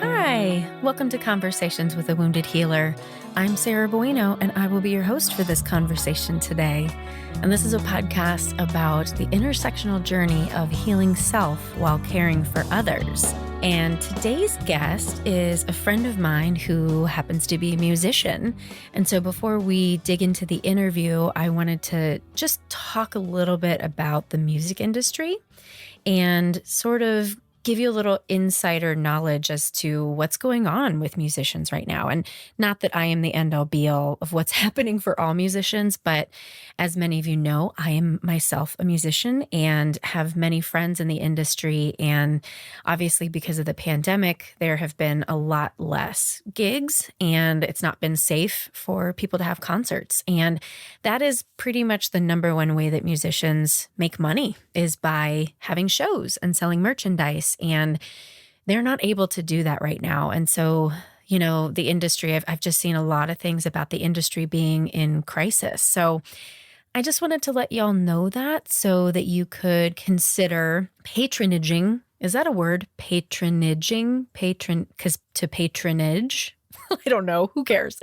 Hi, welcome to Conversations with a Wounded Healer. I'm Sarah Bueno, and I will be your host for this conversation today. And this is a podcast about the intersectional journey of healing self while caring for others. And today's guest is a friend of mine who happens to be a musician. And so before we dig into the interview, I wanted to just talk a little bit about the music industry and sort of give you a little insider knowledge as to what's going on with musicians right now. And not that I am the end-all be-all of what's happening for all musicians, but as many of you know, I am myself a musician and have many friends in the industry. And obviously because of the pandemic, there have been a lot less gigs and it's not been safe for people to have concerts. And that is pretty much the number one way that musicians make money, is by having shows and selling merchandise. And they're not able to do that right now. And so, you know, the industry, I've just seen a lot of things about the industry being in crisis. So I just wanted to let y'all know that so that you could consider patronaging. Is that a word? Patronaging? Because to patronage, I don't know. Who cares?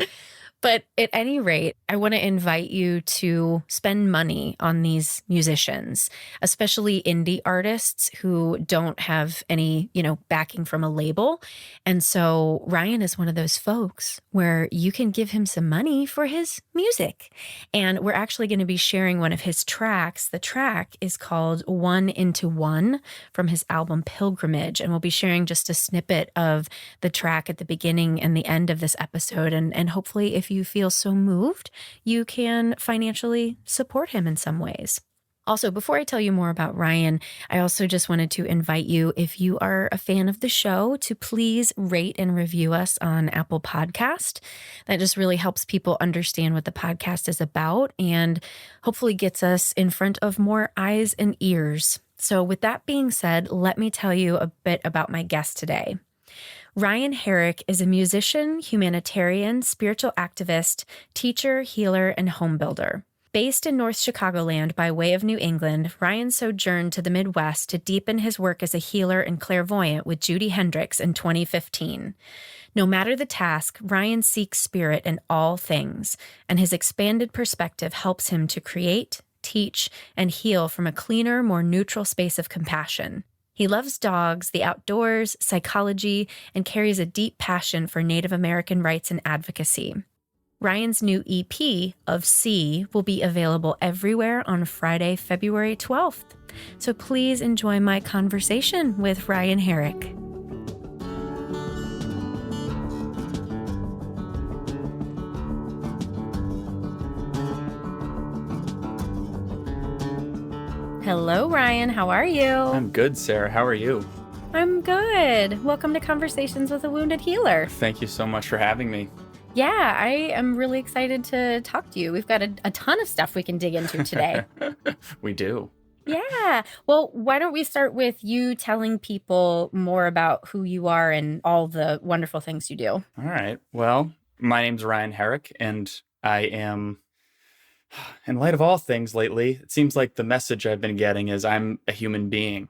But at any rate, I want to invite you to spend money on these musicians, especially indie artists who don't have any, backing from a label. And so Ryan is one of those folks where you can give him some money for his music. And we're actually going to be sharing one of his tracks. The track is called One Into One from his album Pilgrimage. And we'll be sharing just a snippet of the track at the beginning and the end of this episode. And hopefully, if you feel so moved, you can financially support him in some ways. Also, before I tell you more about Ryan, I also just wanted to invite you, if you are a fan of the show, to please rate and review us on Apple Podcast. That just really helps people understand what the podcast is about and hopefully gets us in front of more eyes and ears. So with that being said, let me tell you a bit about my guest today. Ryan Herrick is a musician, humanitarian, spiritual activist, teacher, healer, and homebuilder. Based in North Chicagoland by way of New England, Ryan sojourned to the Midwest to deepen his work as a healer and clairvoyant with Judi Hendrix in 2015. No matter the task, Ryan seeks spirit in all things, and his expanded perspective helps him to create, teach, and heal from a cleaner, more neutral space of compassion. He loves dogs, the outdoors, psychology, and carries a deep passion for Native American rights and advocacy. Ryan's new EP, Of Sea, will be available everywhere on Friday, February 12th. So please enjoy my conversation with Ryan Herrick. Hello, Ryan. How are you? I'm good, Sarah. How are you? I'm good. Welcome to Conversations with a Wounded Healer. Thank you so much for having me. Yeah, I am really excited to talk to you. We've got a ton of stuff we can dig into today. We do. Yeah. Well, why don't we start with you telling people more about who you are and all the wonderful things you do? All right. Well, my name's Ryan Herrick, and I am... In light of all things lately, it seems like the message I've been getting is I'm a human being,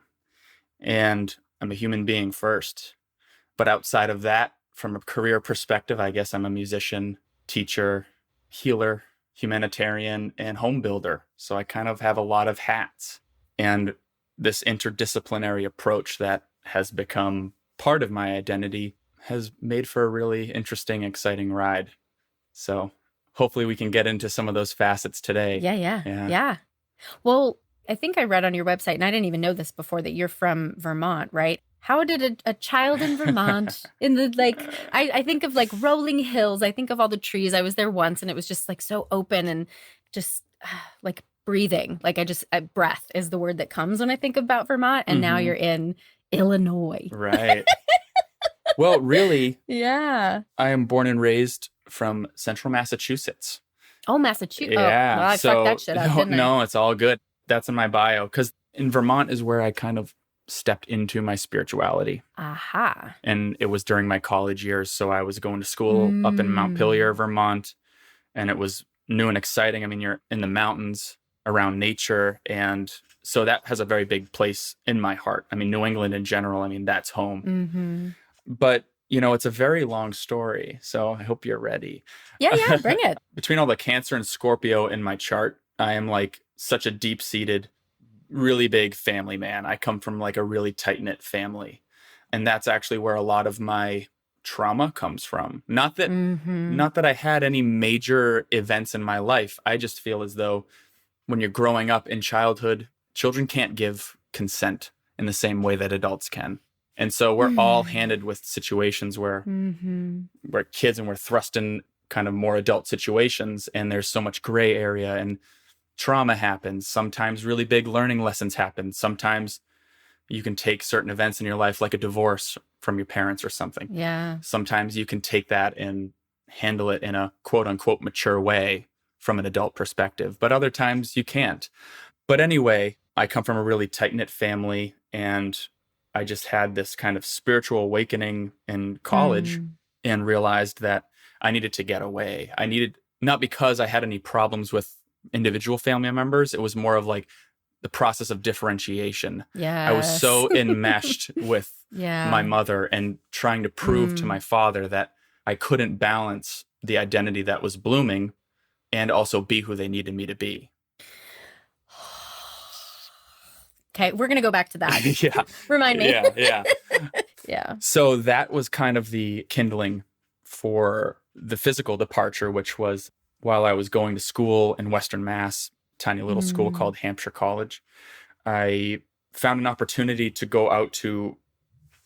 and I'm a human being first. But outside of that, from a career perspective, I guess I'm a musician, teacher, healer, humanitarian, and home builder. So I kind of have a lot of hats. And this interdisciplinary approach that has become part of my identity has made for a really interesting, exciting ride. So hopefully we can get into some of those facets today. Yeah. Well, I think I read on your website, and I didn't even know this before, that you're from Vermont, right? How did a child in Vermont in the, I think of like rolling hills. I think of all the trees. I was there once and it was just like so open and just like breathing. Like breath is the word that comes when I think about Vermont. And now you're in Illinois. Right. Well, really, yeah. I am born and raised from central Massachusetts. Oh, Massachusetts. Yeah. Oh, well, I fucked that shit up, didn't I? No, it's all good. That's in my bio. Because in Vermont is where I kind of stepped into my spirituality. Aha. And it was during my college years. So I was going to school up in Montpelier, Vermont. And it was new and exciting. I mean, you're in the mountains around nature. And so that has a very big place in my heart. I mean, New England in general, I mean, that's home. Mm-hmm. But It's a very long story, so I hope you're ready. Yeah, bring it. Between all the Cancer and Scorpio in my chart, I am like such a deep-seated, really big family man. I come from like a really tight-knit family. And that's actually where a lot of my trauma comes from. Not that I had any major events in my life. I just feel as though when you're growing up in childhood, children can't give consent in the same way that adults can. And so we're all handed with situations where we're kids and we're thrust in kind of more adult situations, and there's so much gray area and trauma happens. Sometimes really big learning lessons happen. Sometimes you can take certain events in your life, like a divorce from your parents or something. Yeah. Sometimes you can take that and handle it in a quote unquote mature way from an adult perspective, but other times you can't. But anyway, I come from a really tight-knit family, and I just had this kind of spiritual awakening in college and realized that I needed to get away. Not because I had any problems with individual family members, it was more of like the process of differentiation. Yeah. I was so enmeshed with my mother and trying to prove to my father that I couldn't balance the identity that was blooming and also be who they needed me to be. Okay, we're going to go back to that. Yeah. Remind me. Yeah. Yeah. So that was kind of the kindling for the physical departure, which was while I was going to school in Western Mass, tiny little school called Hampshire College. I found an opportunity to go out to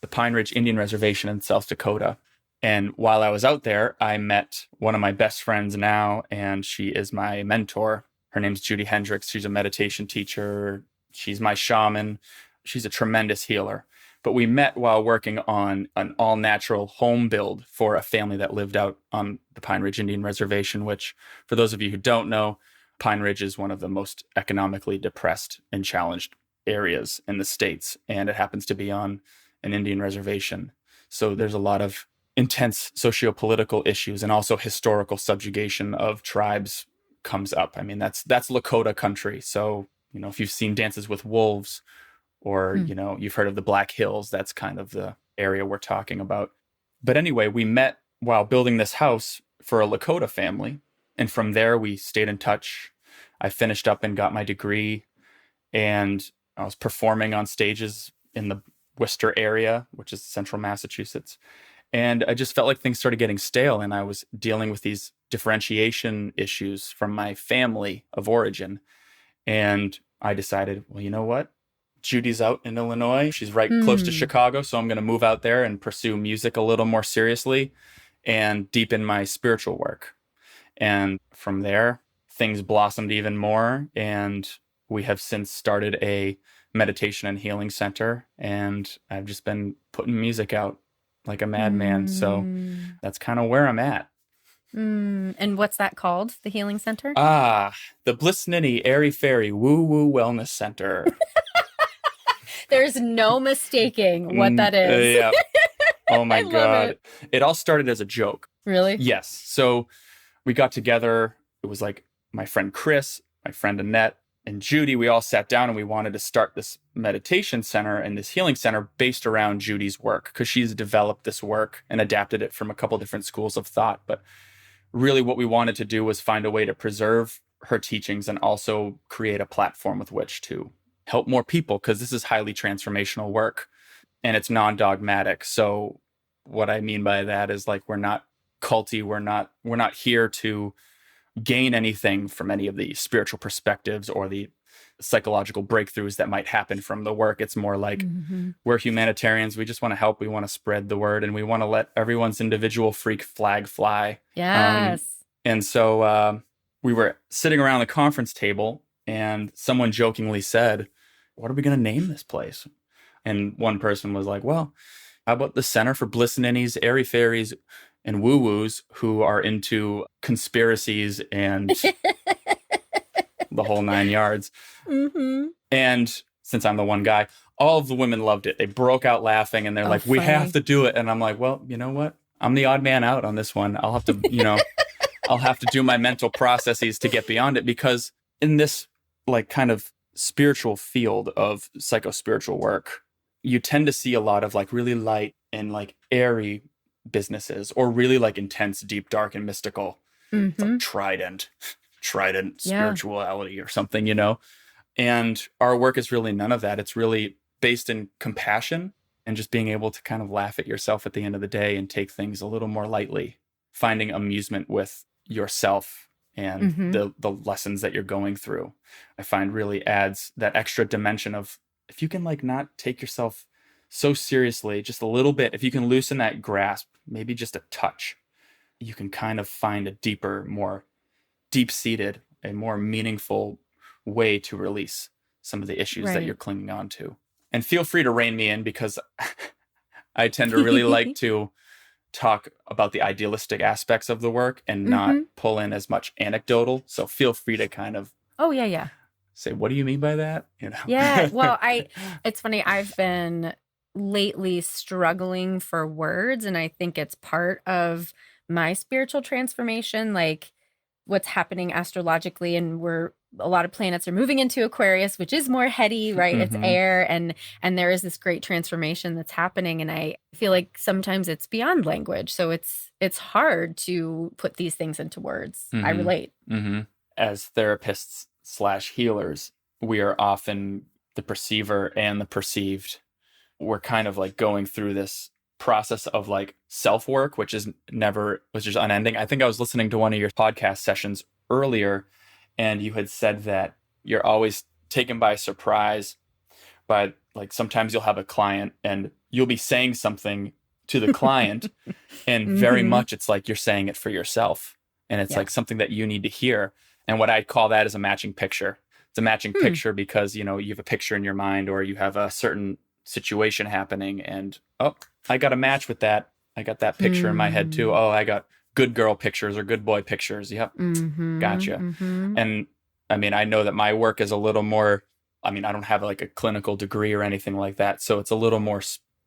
the Pine Ridge Indian Reservation in South Dakota. And while I was out there, I met one of my best friends now, and she is my mentor. Her name's Judy Hendricks. She's a meditation teacher. She's my shaman. She's a tremendous healer. But we met while working on an all-natural home build for a family that lived out on the Pine Ridge Indian Reservation, which, for those of you who don't know, Pine Ridge is one of the most economically depressed and challenged areas in the States, and it happens to be on an Indian reservation. So there's a lot of intense socio-political issues, and also historical subjugation of tribes comes up. I mean, that's Lakota country. So, if you've seen Dances with Wolves, or, you've heard of the Black Hills, that's kind of the area we're talking about. But anyway, we met while building this house for a Lakota family. And from there, we stayed in touch. I finished up and got my degree, and I was performing on stages in the Worcester area, which is central Massachusetts. And I just felt like things started getting stale, and I was dealing with these differentiation issues from my family of origin. And I decided, well, you know what? Judy's out in Illinois. She's right close to Chicago. So I'm going to move out there and pursue music a little more seriously and deepen my spiritual work. And from there, things blossomed even more. And we have since started a meditation and healing center. And I've just been putting music out like a madman. So that's kind of where I'm at. And what's that called? The healing center? The Bliss Ninny Airy Fairy Woo Woo Wellness Center. There's no mistaking what that is. Yeah. Oh my God. It all started as a joke. Really? Yes. So we got together. It was like my friend Chris, my friend Annette, and Judy. We all sat down and we wanted to start this meditation center and this healing center based around Judy's work, because she's developed this work and adapted it from a couple different schools of thought. But really what we wanted to do was find a way to preserve her teachings and also create a platform with which to help more people, because this is highly transformational work and it's non-dogmatic. So what I mean by that is, like, we're not culty. We're not here to gain anything from any of the spiritual perspectives or the psychological breakthroughs that might happen from the work. It's more like we're humanitarians. We just want to help. We want to spread the word, and we want to let everyone's individual freak flag fly. Yes. And so we were sitting around the conference table, and someone jokingly said, "What are we going to name this place?" And one person was like, "Well, how about the Center for Bliss Ninnies, Airy Fairies, and Woo-Woos who are into conspiracies and the whole 9 yards." And since I'm the one guy, all of the women loved it. They broke out laughing, and they're like, "We have to do it." And I'm like, well, you know what? I'm the odd man out on this one. I'll have to, I'll have to do my mental processes to get beyond it, because in this like kind of spiritual field of psychospiritual work, you tend to see a lot of like really light and like airy businesses, or really like intense, deep, dark, and mystical. It's like Mm-hmm. trident Yeah. spirituality or something, And our work is really none of that. It's really based in compassion and just being able to kind of laugh at yourself at the end of the day and take things a little more lightly, finding amusement with yourself and Mm-hmm. the lessons that you're going through. I find really adds that extra dimension of, if you can like not take yourself so seriously, just a little bit, if you can loosen that grasp, maybe just a touch, you can kind of find a deeper, more deep-seated, a more meaningful way to release some of the issues that you're Right. clinging on to. And feel free to rein me in, because I tend to really like to talk about the idealistic aspects of the work and not Mm-hmm. pull in as much anecdotal. So feel free to kind of Oh, yeah, yeah. say, what do you mean by that? Yeah. Well, it's funny. I've been lately struggling for words, and I think it's part of my spiritual transformation, like what's happening astrologically. And a lot of planets are moving into Aquarius, which is more heady, right? It's Mhm. air, and there is this great transformation that's happening. And I feel like sometimes it's beyond language. So it's hard to put these things into words. I Mhm. relate. Mhm. As therapists slash healers, we are often the perceiver and the perceived. We're kind of like going through this process of like self work, which is unending. I think I was listening to one of your podcast sessions earlier, and you had said that you're always taken by surprise. But like sometimes you'll have a client and you'll be saying something to the client, and very Mm-hmm. much it's like you're saying it for yourself. And it's Yeah. like something that you need to hear. And what I call that is a matching picture. It's a matching Hmm. picture because, you have a picture in your mind, or you have a certain situation happening, and, oh, I got a match with that. I got that picture in my head too. Hmm. Oh, I got good girl pictures or good boy pictures. Yep. Mm-hmm. Gotcha. Mm-hmm. And I mean, I know that my work is a little more, I mean, I don't have like a clinical degree or anything like that. So it's a little more,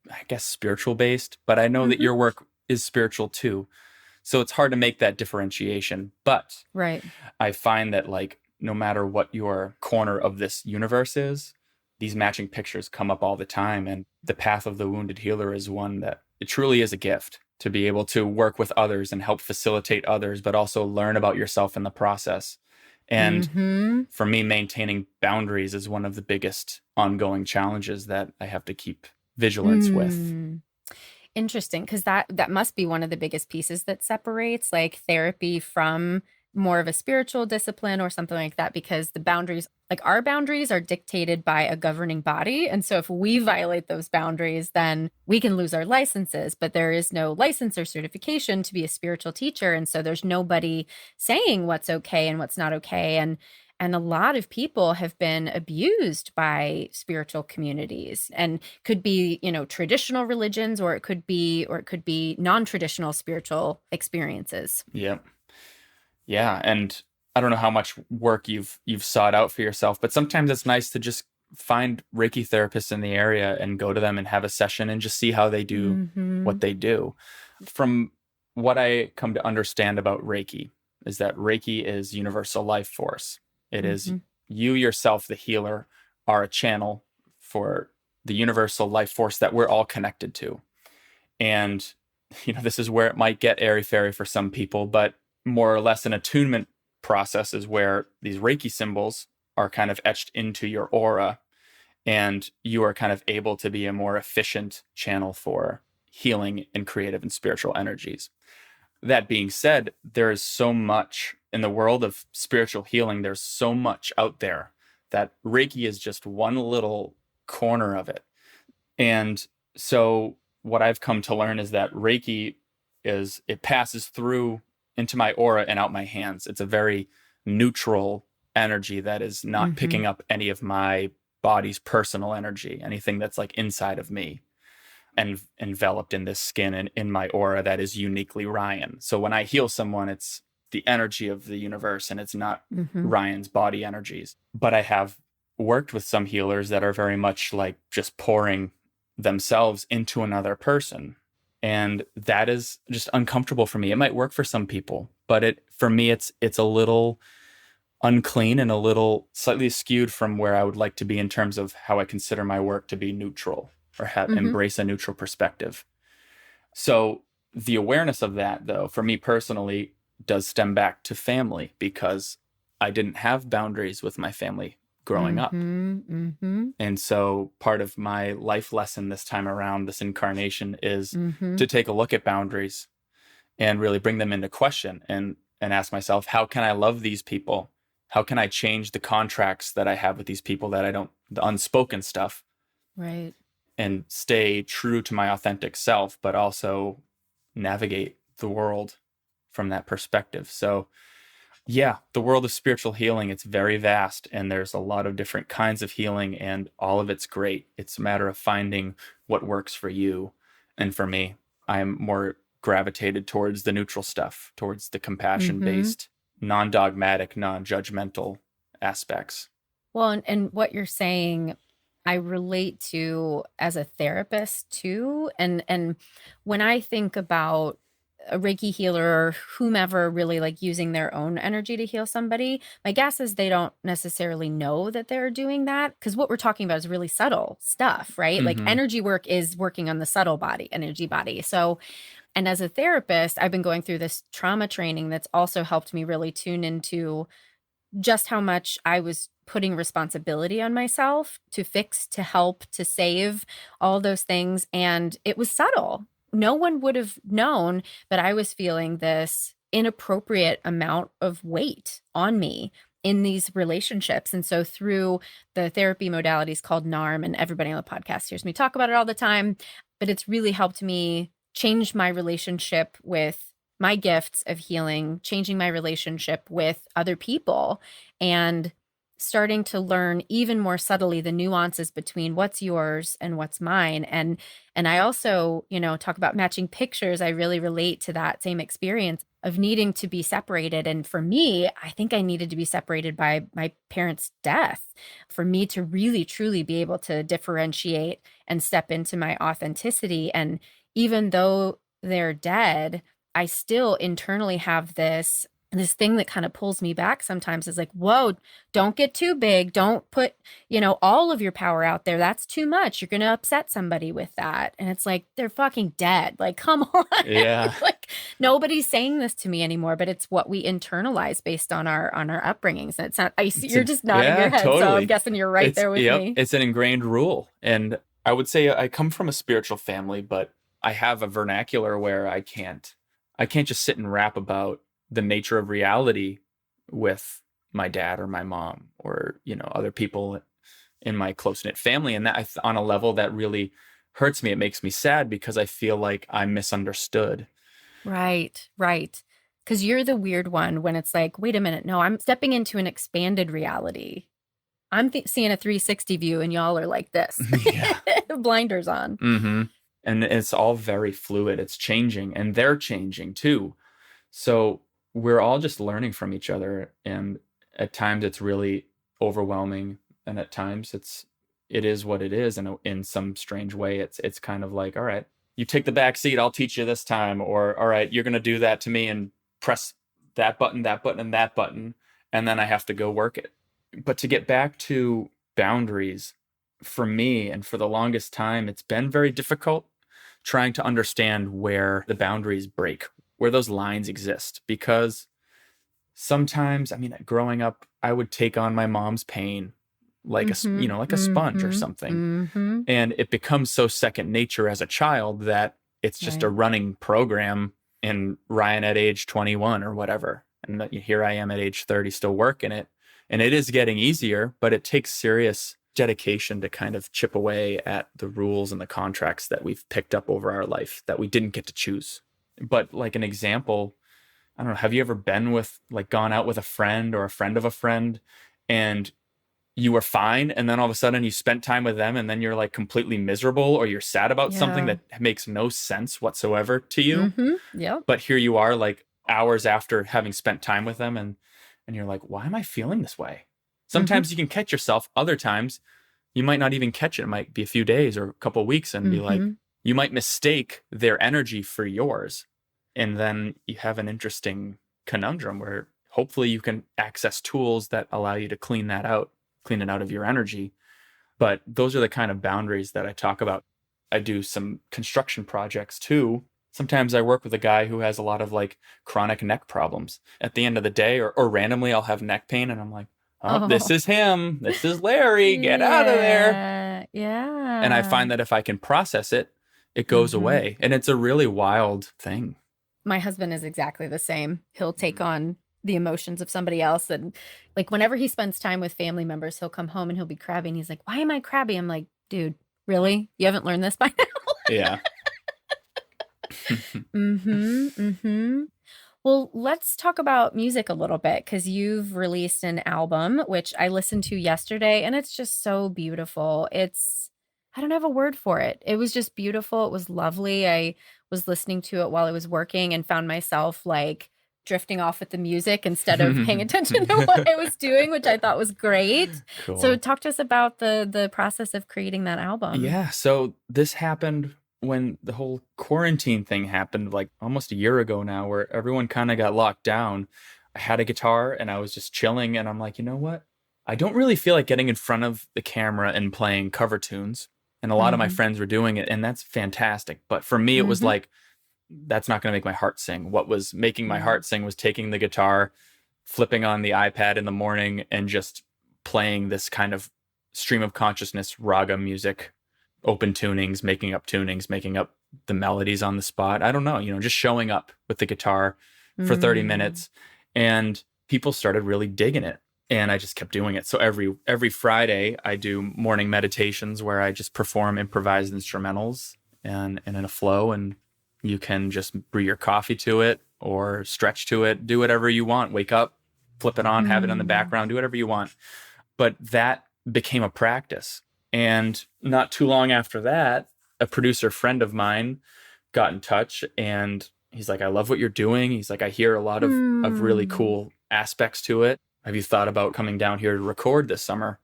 I guess, spiritual based, but I know that Mm-hmm. your work is spiritual too. So it's hard to make that differentiation. But Right. I find that like, no matter what your corner of this universe is, these matching pictures come up all the time. And the path of the wounded healer is one that it truly is a gift to be able to work with others and help facilitate others, but also learn about yourself in the process. And Mm-hmm. for me, maintaining boundaries is one of the biggest ongoing challenges that I have to keep vigilance with. Mm. Interesting, because that must be one of the biggest pieces that separates like therapy from more of a spiritual discipline or something like that, because the boundaries, like our boundaries, are dictated by a governing body. And so if we violate those boundaries, then we can lose our licenses, but there is no license or certification to be a spiritual teacher. And so there's nobody saying what's okay and what's not okay. And a lot of people have been abused by spiritual communities, and could be, traditional religions, or it could be non-traditional spiritual experiences. Yeah. Yeah. And I don't know how much work you've sought out for yourself, but sometimes it's nice to just find Reiki therapists in the area and go to them and have a session and just see how they do Mm-hmm. what they do. From what I come to understand about Reiki is that Reiki is universal life force. It is Mm-hmm. you yourself, the healer, are a channel for the universal life force that we're all connected to. And, this is where it might get airy-fairy for some people, but more or less an attunement process is where these Reiki symbols are kind of etched into your aura, and you are kind of able to be a more efficient channel for healing and creative and spiritual energies. That being said, there is so much in the world of spiritual healing. There's so much out there that Reiki is just one little corner of it. And so what I've come to learn is that Reiki it passes through into my aura and out my hands. It's a very neutral energy that is not Mm-hmm. picking up any of my body's personal energy, anything that's like inside of me and enveloped in this skin and in my aura that is uniquely Ryan. So when I heal someone, it's the energy of the universe and it's not Mm-hmm. Ryan's body energies. But I have worked with some healers that are very much like just pouring themselves into another person. And that is just uncomfortable for me. It might work for some people, but for me it's a little unclean and a little slightly skewed from where I would like to be in terms of how I consider my work to be neutral or Mm-hmm. embrace a neutral perspective. So The awareness of that, though, for me personally, does stem back to family, because I didn't have boundaries with my family growing up. And so part of my life lesson this time around, this incarnation, is to take a look at boundaries and really bring them into question, and ask myself, how can I love these people? How can I change the contracts that I have with these people, that I don't, the unspoken stuff, Right. and stay true to my authentic self, but also navigate the world from that perspective. So yeah, the world of spiritual healing, it's very vast, and there's a lot of different kinds of healing, and all of it's great. It's a matter of finding what works for you. And for me, I'm more gravitated towards the neutral stuff, towards the compassion-based, non-dogmatic, non-judgmental aspects. Well, and what you're saying, I relate to as a therapist too. And when I think about a Reiki healer or whomever really like using their own energy to heal somebody, my guess is they don't necessarily know that they're doing that, because what we're talking about is really subtle stuff, right? Like energy work is working on the subtle body, energy body. So, and as a therapist, I've been going through this trauma training that's also helped me really tune into just how much I was putting responsibility on myself to fix, to help, to save, all those things. And it was subtle. No one would have known that I was feeling this inappropriate amount of weight on me in these relationships. And so through the therapy modalities called NARM, and everybody on the podcast hears me talk about it all the time, but it's really helped me change my relationship with my gifts of healing, changing my relationship with other people, and starting to learn even more subtly the nuances between what's yours and what's mine. And I also, talk about matching pictures. I really relate to that same experience of needing to be separated. And for me, I think I needed to be separated by my parents' death for me to really, truly be able to differentiate and step into my authenticity. And even though they're dead, I still internally have this thing that kind of pulls me back sometimes. Is like, whoa, don't get too big. Don't put, all of your power out there. That's too much. You're going to upset somebody with that. And it's like, they're fucking dead. Like, come on. Yeah. Like, nobody's saying this to me anymore, but it's what we internalize based on our upbringings. And it's not, I see you're just nodding your head. Totally. So I'm guessing you're right there with me. It's an ingrained rule. And I would say I come from a spiritual family, but I have a vernacular where I can't just sit and rap about the nature of reality with my dad or my mom or, other people in my close-knit family. And that on a level that really hurts me. It makes me sad because I feel like I'm misunderstood. Right. Because you're the weird one when it's like, wait a minute, no, I'm stepping into an expanded reality. I'm seeing a 360 view and y'all are like this. Yeah. Blinders on. Mm-hmm. And it's all very fluid. It's changing, and they're changing too. So we're all just learning from each other. And at times it's really overwhelming. And at times it is what it is. And in some strange way, it's kind of like, all right, you take the back seat, I'll teach you this time. Or, all right, you're going to do that to me and press that button, and that button. And then I have to go work it. But to get back to boundaries, for me and for the longest time, it's been very difficult trying to understand where the boundaries break, where those lines exist. Because sometimes, growing up, I would take on my mom's pain like a sponge or something. And it becomes so second nature as a child that it's just a running program in Ryan at age 21 or whatever. And here I am at age 30 still working it. And it is getting easier, but it takes serious dedication to kind of chip away at the rules and the contracts that we've picked up over our life that we didn't get to choose. But like an example, I don't know, have you ever gone out with a friend or a friend of a friend and you were fine, and then all of a sudden you spent time with them and then you're like completely miserable, or you're sad about something that makes no sense whatsoever to you? Yeah. But here you are like hours after having spent time with them, and you're like, why am I feeling this way? Sometimes you can catch yourself. Other times you might not even catch it. It might be a few days or a couple of weeks and be like, you might mistake their energy for yours. And then you have an interesting conundrum where hopefully you can access tools that allow you to clean it out of your energy. But those are the kind of boundaries that I talk about. I do some construction projects too. Sometimes I work with a guy who has a lot of like chronic neck problems. At the end of the day, or randomly, I'll have neck pain, and I'm like, oh, this Oh, is him. This is Larry. Get out of there. yeah. And I Yeah. find that if I can process it, it goes Hmm. away. And it's a really wild thing. My husband is exactly the same. He'll take Mhm. on the emotions of somebody else. And like whenever he spends time with family members, he'll come home and he'll be crabby. And he's like, why am I crabby? I'm like, dude, really? You haven't learned this by now? Yeah. Mm-hmm. Mm-hmm. Well, let's talk about music a little bit because you've released an album, which I listened to yesterday, and it's just so beautiful. I don't have a word for it. It was just beautiful. It was lovely. I was listening to it while I was working and found myself like drifting off with the music instead of paying attention to what I was doing, which I thought was great. So Cool. talk to us about the process of creating that album. Yeah. So this happened when the whole quarantine thing happened, like almost a year ago now, where everyone kind of got locked down. I had a guitar and I was just chilling, and I'm like, you know what? I don't really feel like getting in front of the camera and playing cover tunes. And a lot of my Mm-hmm. friends were doing it, and that's fantastic. But for me, it was Mm-hmm. like, that's not going to make my heart sing. What was making my Mm-hmm. heart sing was taking the guitar, flipping on the iPad in the morning, and just playing this kind of stream of consciousness raga music, open tunings, making up the melodies on the spot. I don't know, just showing up with the guitar for 30 Mm-hmm. minutes, and people started really digging it. And I just kept doing it. So every Friday I do morning meditations where I just perform improvised instrumentals and in a flow, and you can just brew your coffee to it or stretch to it, do whatever you want. Wake up, flip it on, have it on the Mm-hmm. background, do whatever you want. But that became a practice. And not too long after that, a producer friend of mine got in touch, and he's like, I love what you're doing. He's like, I hear a lot of really Mm-hmm. cool aspects to it. Have you thought about coming down here to record this summer?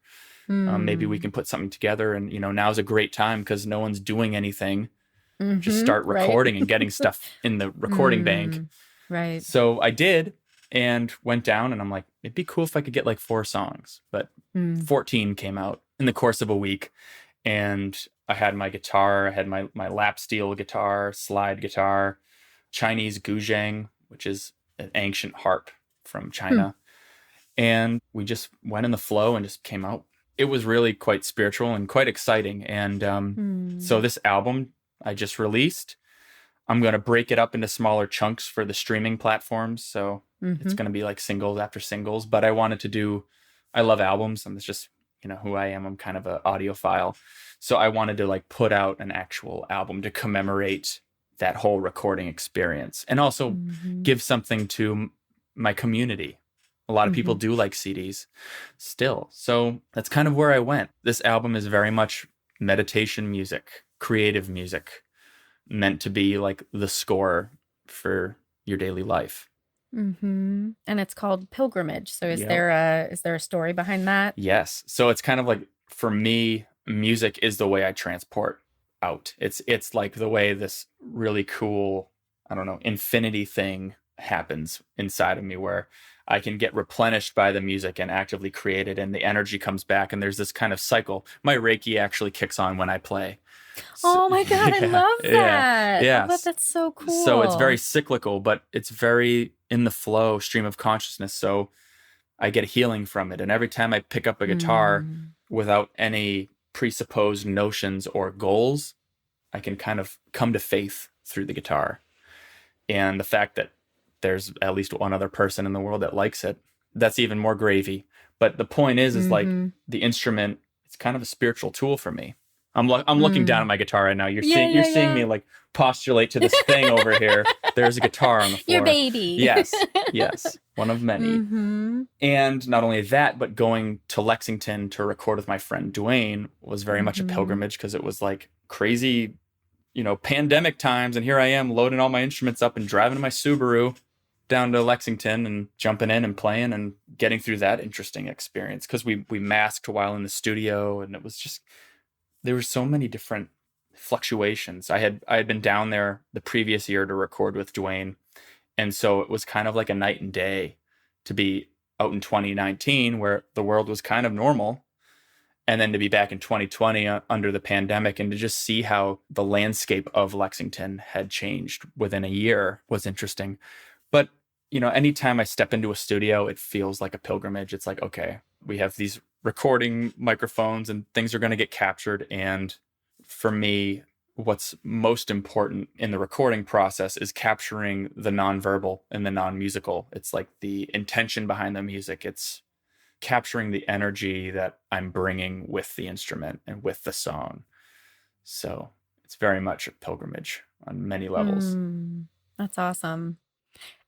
Maybe we Mm. can put something together. And, now's a great time because no one's doing anything. Just Mm-hmm. start Right. recording and getting stuff in the recording bank. Mm. Right. So I did, and went down, and I'm like, it'd be cool if I could get like 4 songs, but Mm. 14 came out in the course of a week. And I had my guitar, I had my lap steel guitar, slide guitar, Chinese guzheng, which is an ancient harp from Hmm. China. And we just went in the flow and just came out. It was really quite spiritual and quite exciting. And so Mm. this album I just released, I'm going to break it up into smaller chunks for the streaming platforms. So it's Mm-hmm. going to be like singles after singles. But I love albums, and it's just, who I am. I'm kind of an audiophile. So I wanted to like put out an actual album to commemorate that whole recording experience, and also Mm-hmm. give something to my community. A lot of people Mm-hmm. do like CDs still. So that's kind of where I went. This album is very much meditation music, creative music, meant to be like the score for your daily life. Mm-hmm. And it's called Pilgrimage. So Yep. is there a story behind that? Yes. So it's kind of like, for me, music is the way I transport out. It's like the way this really cool, I don't know, infinity thing happens inside of me, where I can get replenished by the music and actively create it, and the energy comes back, and there's this kind of cycle. My Reiki actually kicks on when I play. So, Oh my God, I yeah, love yeah, that. Oh, yeah. that's so So it's very cool. cyclical, but it's very in the flow stream of consciousness. So I get healing from it. And every time I pick up a guitar Mm. without any presupposed notions or goals, I can kind of come to faith through the guitar. And the fact that there's at least one other person in the world that likes it, that's even more gravy. But the point is like, Mm-hmm. the instrument, it's kind of a spiritual tool for me. I'm looking down Mm. at my guitar right now. Yeah, You're yeah, seeing me yeah. like postulate to this thing over here. There's a guitar on the Your floor. baby. Yes, yes, one of many. Mm-hmm. And not only that, but going to Lexington to record with my friend Dwayne was very much a Mm-hmm. pilgrimage, because it was like crazy, pandemic times. And here I am loading all my instruments up and driving my Subaru down to Lexington and jumping in and playing and getting through that interesting experience, because we masked while in the studio, and it was just, there were so many different fluctuations. I had been down there the previous year to record with Dwayne, and so it was kind of like a night and day to be out in 2019, where the world was kind of normal, And then to be back in 2020 under the pandemic and to just see how the landscape of Lexington had changed within a year was interesting. But, anytime I step into a studio, it feels like a pilgrimage. It's like, okay, we have these recording microphones and things are going to get captured. And for me, what's most important in the recording process is capturing the nonverbal and the non-musical. It's like the intention behind the music. It's capturing the energy that I'm bringing with the instrument and with the song. So it's very much a pilgrimage on many levels. That's awesome.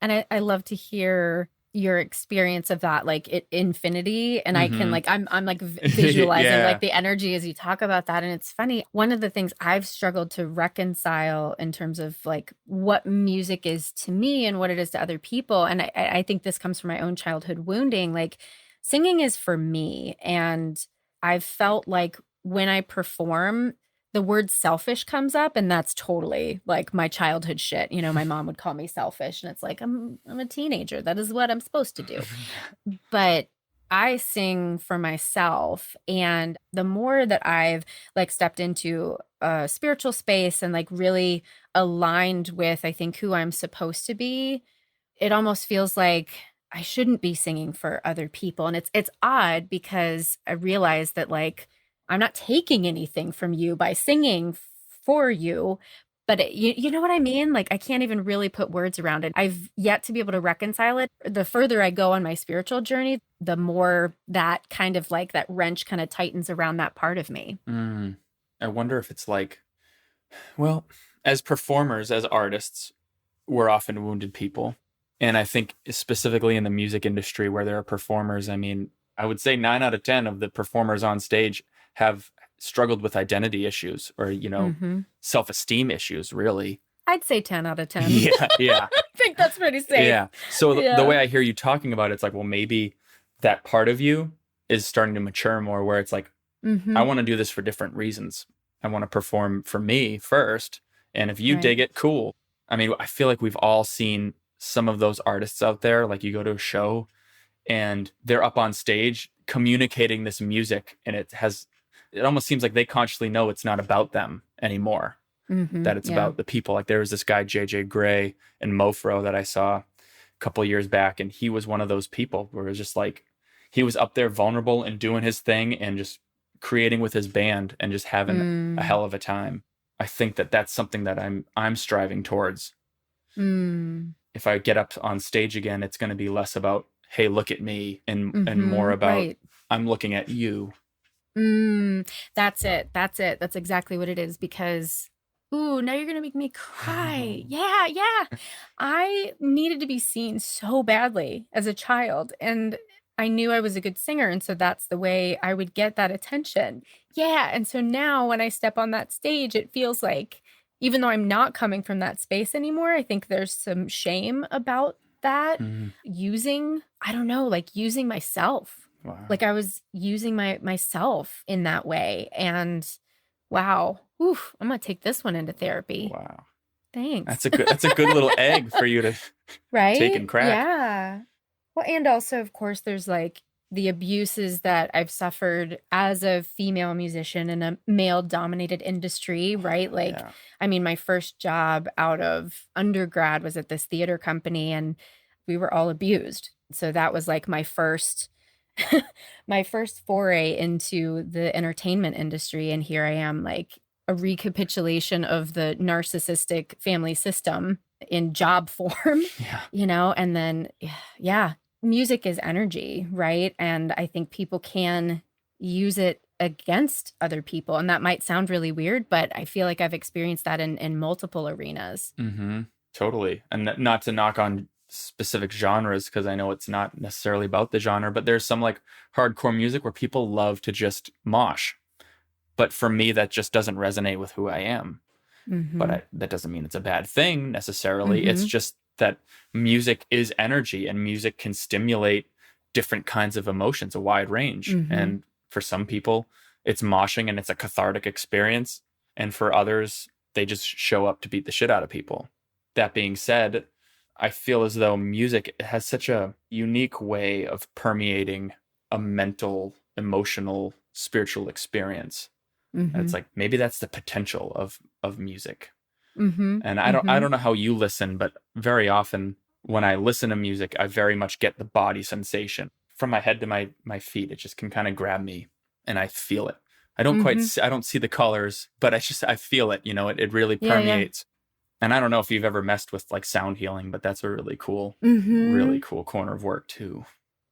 And I love to hear your experience of that, like infinity. And I can I'm like visualizing Yeah. like the energy as you talk about that. And it's funny. One of the things I've struggled to reconcile in terms of like what music is to me and what it is to other people. And I think this comes from my own childhood wounding. Like singing is for me. And I've felt like when I perform, the word selfish comes up, and that's totally like my childhood shit. My mom would call me selfish, and it's like, I'm a teenager. That is what I'm supposed to do. But I sing for myself. And the more that I've like stepped into a spiritual space and like really aligned with, I think, who I'm supposed to be, it almost feels like I shouldn't be singing for other people. And it's odd because I realize that like, I'm not taking anything from you by singing for you, but you know what I mean? Like, I can't even really put words around it. I've yet to be able to reconcile it. The further I go on my spiritual journey, the more that kind of like that wrench kind of tightens around that part of me. I wonder if it's like, well, as performers, as artists, we're often wounded people. And I think specifically in the music industry where there are performers, I mean, I would say 9 out of 10 of the performers on stage have struggled with identity issues or, self-esteem issues, really. I'd say 10 out of 10. Yeah. I think that's pretty safe. Yeah. So the way I hear you talking about it, it's like, well, maybe that part of you is starting to mature more where it's like, I want to do this for different reasons. I want to perform for me first. And if you dig it, cool. I mean, I feel like we've all seen some of those artists out there. Like you go to a show and they're up on stage communicating this music and it almost seems like they consciously know it's not about them anymore, that it's about the people. Like there was this guy, JJ Gray in Mofro that I saw a couple years back. And he was one of those people where it was just like, he was up there vulnerable and doing his thing and just creating with his band and just having a hell of a time. I think that that's something that I'm striving towards. If I get up on stage again, it's going to be less about, hey, look at me and more about, I'm looking at you. That's it. That's exactly what it is because, now you're going to make me cry. Yeah. I needed to be seen so badly as a child and I knew I was a good singer. And so that's the way I would get that attention. Yeah. And so now when I step on that stage, it feels like, even though I'm not coming from that space anymore, I think there's some shame about that using myself. Wow. Like I was using myself in that way. And wow, I'm going to take this one into therapy. Wow. Thanks. That's a good little egg for you to take and crack. Yeah. Well, and also, of course, there's like the abuses that I've suffered as a female musician in a male-dominated industry, right? Like, I mean, my first job out of undergrad was at this theater company and we were all abused. So that was like my first foray into the entertainment industry. And here I am, like a recapitulation of the narcissistic family system in job form, and then, music is energy, right? And I think people can use it against other people. And that might sound really weird, but I feel like I've experienced that in multiple arenas. Totally. And not to knock on specific genres, because I know it's not necessarily about the genre, but there's some like hardcore music where people love to just mosh. But for me, that just doesn't resonate with who I am. But that doesn't mean it's a bad thing necessarily. It's just that music is energy and music can stimulate different kinds of emotions, a wide range. And for some people, it's moshing and it's a cathartic experience. And for others, they just show up to beat the shit out of people. That being said, I feel as though music has such a unique way of permeating a mental, emotional spiritual experience. And Mm-hmm. it's like, maybe that's the potential of music. Mm-hmm. And I Mm-hmm. don't know how you listen, but very often when I listen to music, I very much get the body sensation from my head to my feet. It just can kind of grab me and I feel it. Mm-hmm. I don't see the colors, but I feel it, it really Yeah, yeah. permeates. And I don't know if you've ever messed with like sound healing, but that's a Mm-hmm. really cool corner of work too.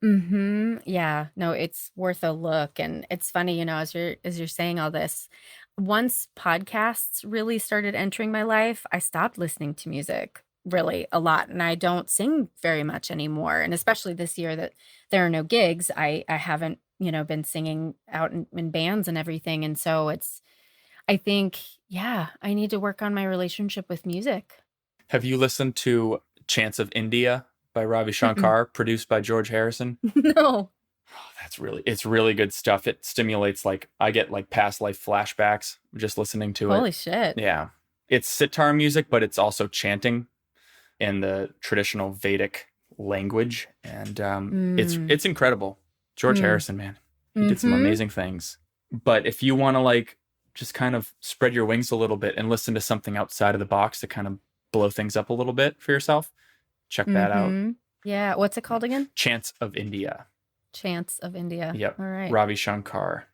Mm-hmm. Yeah. No, it's worth a look. And it's funny, as you're saying all this, once podcasts really started entering my life, I stopped listening to music really a lot. And I don't sing very much anymore. And especially this year that there are no gigs, I haven't, been singing out in bands and everything. And so I think, yeah, I need to work on my relationship with music. Have you listened to Chants of India by Ravi Mm-mm. Shankar, produced by George Harrison? No. Oh, it's really good stuff. It stimulates, like, I get like past life flashbacks just listening to it. Holy shit. Yeah. It's sitar music, but it's also chanting in the traditional Vedic language. And Mm. it's incredible. George Mm. Harrison, man, he did some Mm-hmm. amazing things. But if you want to like just kind of spread your wings a little bit and listen to something outside of the box to kind of blow things up a little bit for yourself, check that out. Mm-hmm. Yeah. What's it called again? Chants of India. Chants of India. Yep. All right. Ravi Shankar.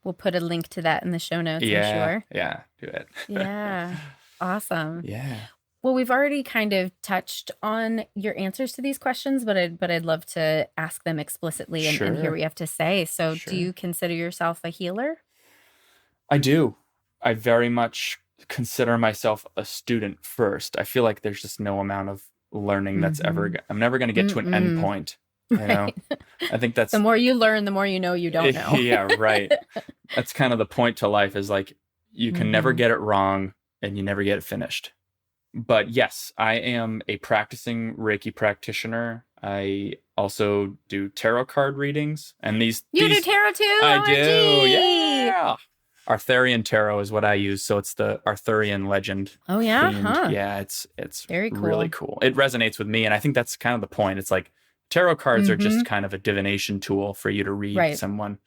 We'll put a link to that in the show notes, I'm Yeah. sure. Yeah. Do it. Yeah. Awesome. Yeah. Well, we've already kind of touched on your answers to these questions, but I'd love to ask them explicitly and hear Sure. what you have to say. So, do Sure. you consider yourself a healer? I do. I very much consider myself a student first. I feel like there's just no amount of learning Mm-hmm. I'm never going to get to an end Mm-mm. point. Right. I think that's, The more you learn, the more you know you don't know. yeah, right. That's kind of the point to life, is like, you can never Mm-hmm. get it wrong and you never get it finished. But yes, I am a practicing Reiki practitioner. I also do tarot card readings, and You do these tarot too? I do. OMG. Yeah. Arthurian tarot is what I use, so it's the Arthurian legend Oh, yeah? themed. Huh. Yeah, it's Very really cool. cool. It resonates with me, and I think that's kind of the point. It's like tarot cards are Mm-hmm. just kind of a divination tool for you to read Right. someone.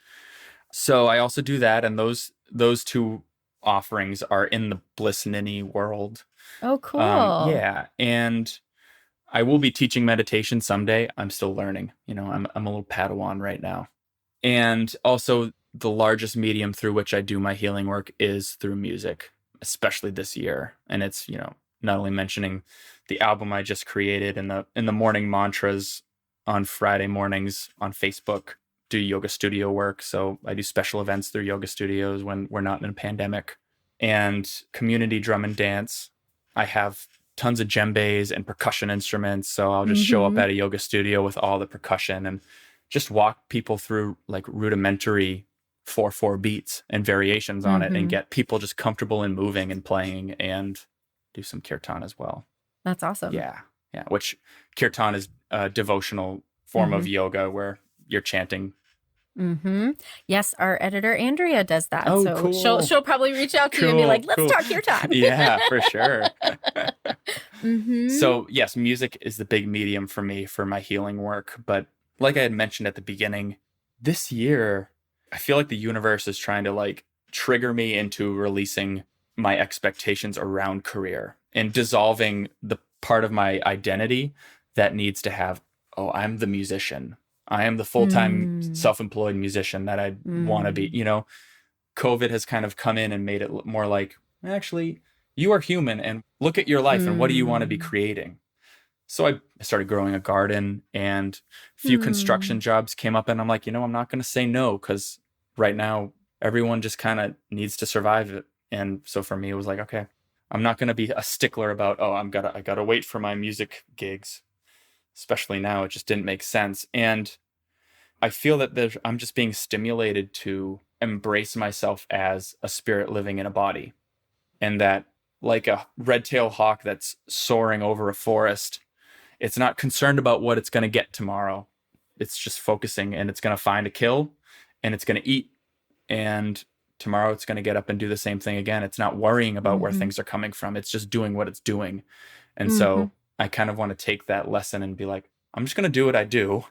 So I also do that, and those two offerings are in the Bliss Ninny world. Oh, cool. Yeah, and I will be teaching meditation someday. I'm still learning. I'm a little Padawan right now. And also, the largest medium through which I do my healing work is through music, especially this year. And it's, not only mentioning the album I just created and the morning mantras on Friday mornings on Facebook, do yoga studio work. So I do special events through yoga studios when we're not in a pandemic, and community drum and dance. I have tons of djembes and percussion instruments. So I'll just show up Mm-hmm. at a yoga studio with all the percussion and just walk people through like rudimentary 4/4 beats and variations on it, and Mm-hmm. get people just comfortable in moving and playing, and do some kirtan as well. That's awesome. Yeah. Yeah. Which kirtan is a devotional form Mm-hmm. of yoga where you're chanting. Mm-hmm. Yes, our editor Andrea does that. Oh, So she'll cool. she'll probably reach out to you and be like, "Let's Cool. talk your time." Yeah, for sure. Mm-hmm. So yes, music is the big medium for me for my healing work. But like I had mentioned at the beginning, this year, I feel like the universe is trying to like trigger me into releasing my expectations around career and dissolving the part of my identity that needs to have, oh, I'm the musician. I am the full-time Mm. self-employed musician that I want to be. Mm. COVID has kind of come in and made it more like, actually, you are human and look at your life and what do you want to be Mm. creating? So I started growing a garden, and a few construction jobs came up, and I'm like, I'm not going to say no, because right now everyone just kind of needs to survive it. And so for me, it was like, okay, I'm not going to be a stickler about, oh, I gotta wait for my music gigs. Especially now, it just didn't make sense. And I feel that I'm just being stimulated to embrace myself as a spirit living in a body. And that, like a red-tailed hawk that's soaring over a forest, it's not concerned about what it's going to get tomorrow. It's just focusing, and it's going to find a kill, and it's going to eat. And tomorrow it's going to get up and do the same thing again. It's not worrying about where Mm-hmm. things are coming from. It's just doing what it's doing. And Mm-hmm. so I kind of want to take that lesson and be like, I'm just going to do what I do.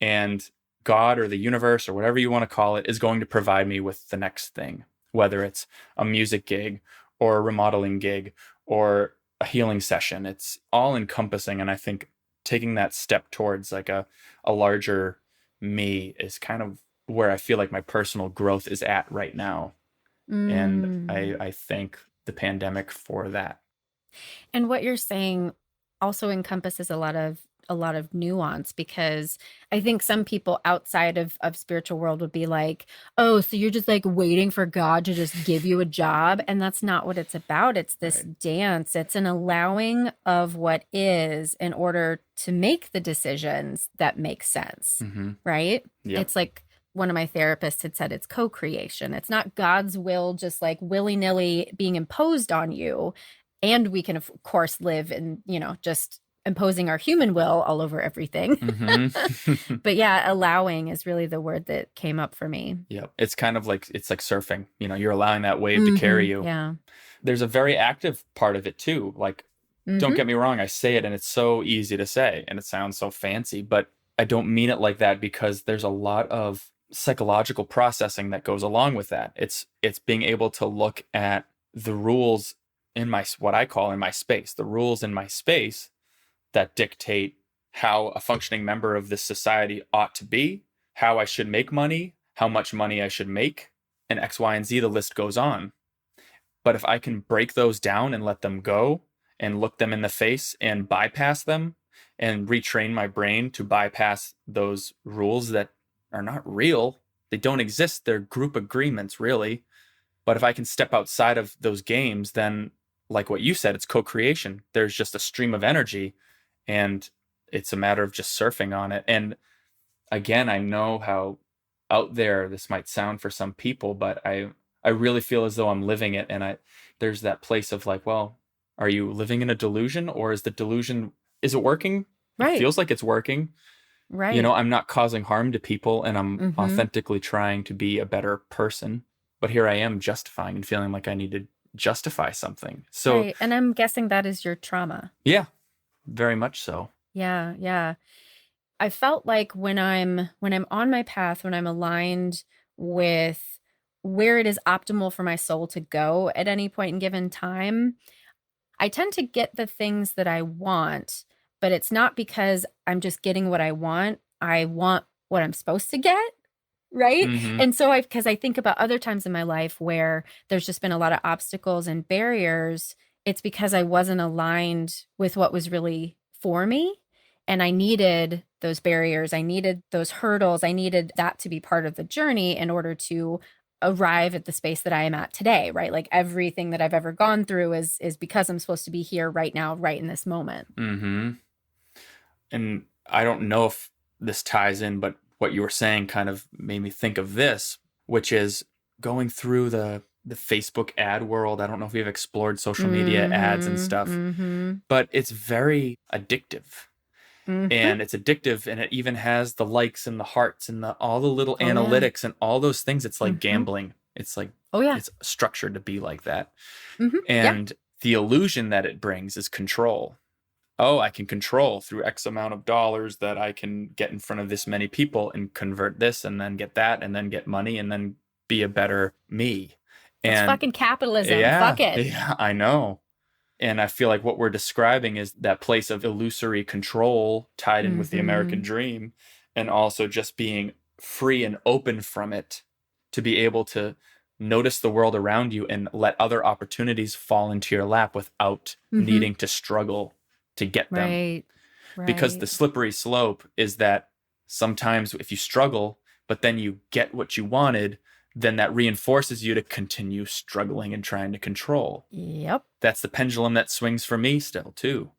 And God or the universe or whatever you want to call it is going to provide me with the next thing, whether it's a music gig or a remodeling gig or a healing session. It's all encompassing. And I think taking that step towards like a larger me is kind of where I feel like my personal growth is at right now. And I thank the pandemic for that. And what you're saying also encompasses a lot of nuance, because I think some people outside of spiritual world would be like, oh, so you're just like waiting for God to just give you a job. And that's not what it's about. It's this dance. It's an allowing of what is in order to make the decisions that make sense. Right? Yep. It's like one of my therapists had said, it's co-creation. It's not God's will just like willy-nilly being imposed on you. And we can, of course, live in, just imposing our human will all over everything. But yeah, allowing is really the word that came up for me. Yep. It's kind of like, it's like surfing, you're allowing that wave to carry you. Yeah. There's a very active part of it too. Like, don't get me wrong. I say it and it's so easy to say and it sounds so fancy, but I don't mean it like that, because there's a lot of psychological processing that goes along with that. It's being able to look at the rules in my, what I call in my space, the rules in my space that dictate how a functioning member of this society ought to be, how I should make money, how much money I should make, and X, Y, and Z, the list goes on. But if I can break those down and let them go and look them in the face and bypass them and retrain my brain to bypass those rules that are not real, they don't exist, they're group agreements, really. But if I can step outside of those games, then like what you said, it's co-creation. There's just a stream of energy and it's a matter of just surfing on it. And again, I know how out there this might sound for some people, but I really feel as though I'm living it. And there's that place of like, well, are you living in a delusion, or is the delusion, is it working? Right. It feels like it's working. Right. I'm not causing harm to people and I'm authentically trying to be a better person. But here I am justifying and feeling like I need to justify something. So, right. And I'm guessing that is your trauma. Yeah, very much so. Yeah. Yeah. I felt like when I'm on my path, when I'm aligned with where it is optimal for my soul to go at any point in given time, I tend to get the things that I want, but it's not because I'm just getting what I want. I want what I'm supposed to get. Right. And so because I think about other times in my life where there's just been a lot of obstacles and barriers, it's because I wasn't aligned with what was really for me. And I needed those barriers. I needed those hurdles. I needed that to be part of the journey in order to arrive at the space that I am at today. Right. Like everything that I've ever gone through is because I'm supposed to be here right now, right in this moment. And I don't know if this ties in, but what you were saying kind of made me think of this, which is going through the Facebook ad world. I don't know if we've explored social media ads and stuff, but it's very addictive. And it's addictive, and it even has the likes and the hearts and all the little analytics and all those things. It's like gambling. It's like, it's structured to be like that. And the illusion that it brings is control. Oh, I can control through X amount of dollars that I can get in front of this many people and convert this and then get that and then get money and then be a better me. It's fucking capitalism. Fuck it. Yeah, I know. And I feel like what we're describing is that place of illusory control tied in with the American dream, and also just being free and open from it to be able to notice the world around you and let other opportunities fall into your lap without needing to struggle to get them. Right. Because the slippery slope is that sometimes if you struggle, but then you get what you wanted, then that reinforces you to continue struggling and trying to control. Yep. That's the pendulum that swings for me still too.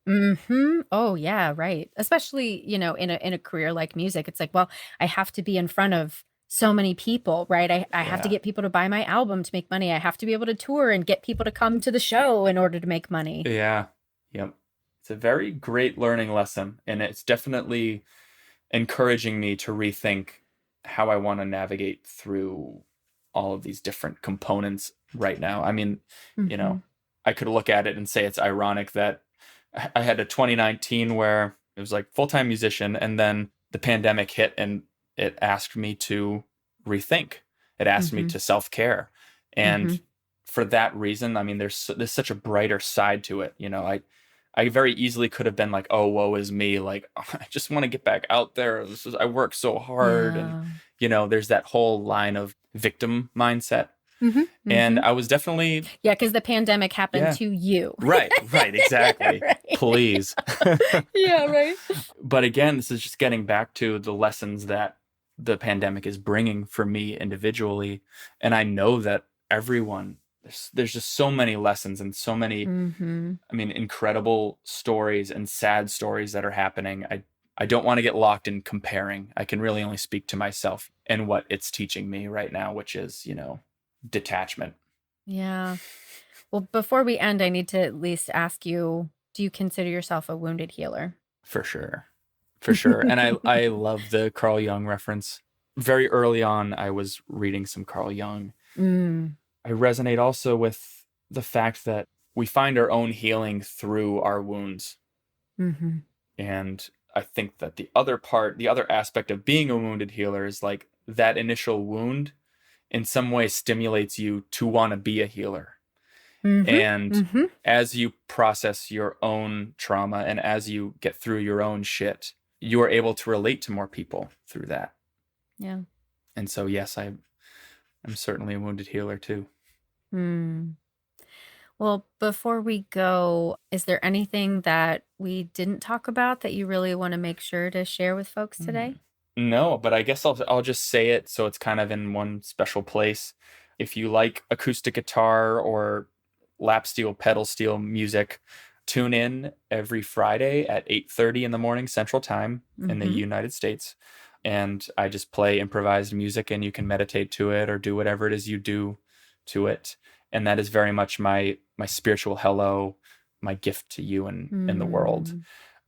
Oh yeah, right. Especially, in a career like music, it's like, well, I have to be in front of so many people, right? I have to get people to buy my album to make money. I have to be able to tour and get people to come to the show in order to make money. Yeah. Yep. It's a very great learning lesson, and it's definitely encouraging me to rethink how I want to navigate through all of these different components right now. I mean, I could look at it and say it's ironic that I had a 2019 where it was like full-time musician, and then the pandemic hit and it asked me to rethink. It asked me to self-care. And for that reason, I mean, there's such a brighter side to it. I very easily could have been like, oh, woe is me. Like, oh, I just want to get back out there. I work so hard. Yeah. And, there's that whole line of victim mindset. And I was definitely... Yeah, because the pandemic happened to you. Right, exactly. Right. Please. Yeah, right. But again, this is just getting back to the lessons that the pandemic is bringing for me individually. And I know that everyone... There's just so many lessons and so many, incredible stories and sad stories that are happening. I don't want to get locked in comparing. I can really only speak to myself and what it's teaching me right now, which is, detachment. Yeah. Well, before we end, I need to at least ask you, do you consider yourself a wounded healer? For sure. And I love the Carl Jung reference. Very early on, I was reading some Carl Jung. I resonate also with the fact that we find our own healing through our wounds. And I think that the other aspect of being a wounded healer is like that initial wound in some way stimulates you to want to be a healer. And as you process your own trauma and as you get through your own shit, you are able to relate to more people through that. Yeah. And so, yes, I'm certainly a wounded healer too. Well, before we go, is there anything that we didn't talk about that you really want to make sure to share with folks today? No, but I guess I'll just say it so it's kind of in one special place. If you like acoustic guitar or lap steel, pedal steel music, tune in every Friday at 8:30 in the morning Central Time in the United States. And I just play improvised music and you can meditate to it or do whatever it is you do to it. And that is very much my spiritual hello, my gift to you and the world.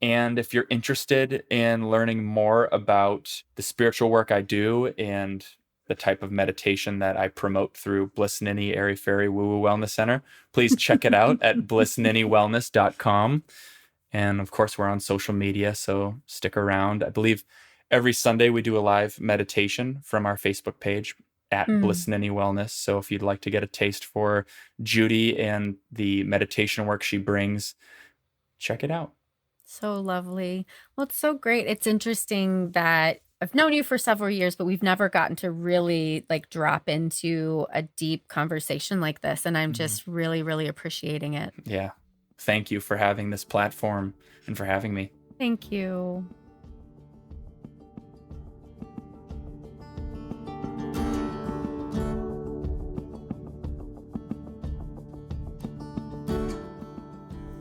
And if you're interested in learning more about the spiritual work I do and the type of meditation that I promote through Bliss Ninny Airy Fairy Woo Woo Wellness Center, please check it out at blissninnywellness.com. And of course, we're on social media, so stick around. I believe every Sunday we do a live meditation from our Facebook page at Bliss Ninny Wellness. So if you'd like to get a taste for Judy and the meditation work she brings, check it out. So lovely. Well, it's so great. It's interesting that I've known you for several years, but we've never gotten to really drop into a deep conversation like this. And I'm just really, really appreciating it. Yeah. Thank you for having this platform and for having me. Thank you.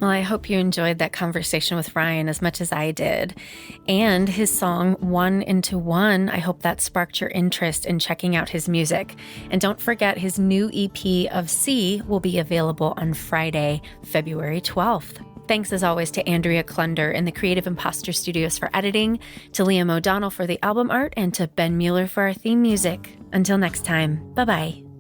Well, I hope you enjoyed that conversation with Ryan as much as I did. And his song, One into One, I hope that sparked your interest in checking out his music. And don't forget, his new EP of C will be available on Friday, February 12th. Thanks as always to Andrea Klunder in the Creative Imposter Studios for editing, to Liam O'Donnell for the album art, and to Ben Mueller for our theme music. Until next time, bye-bye.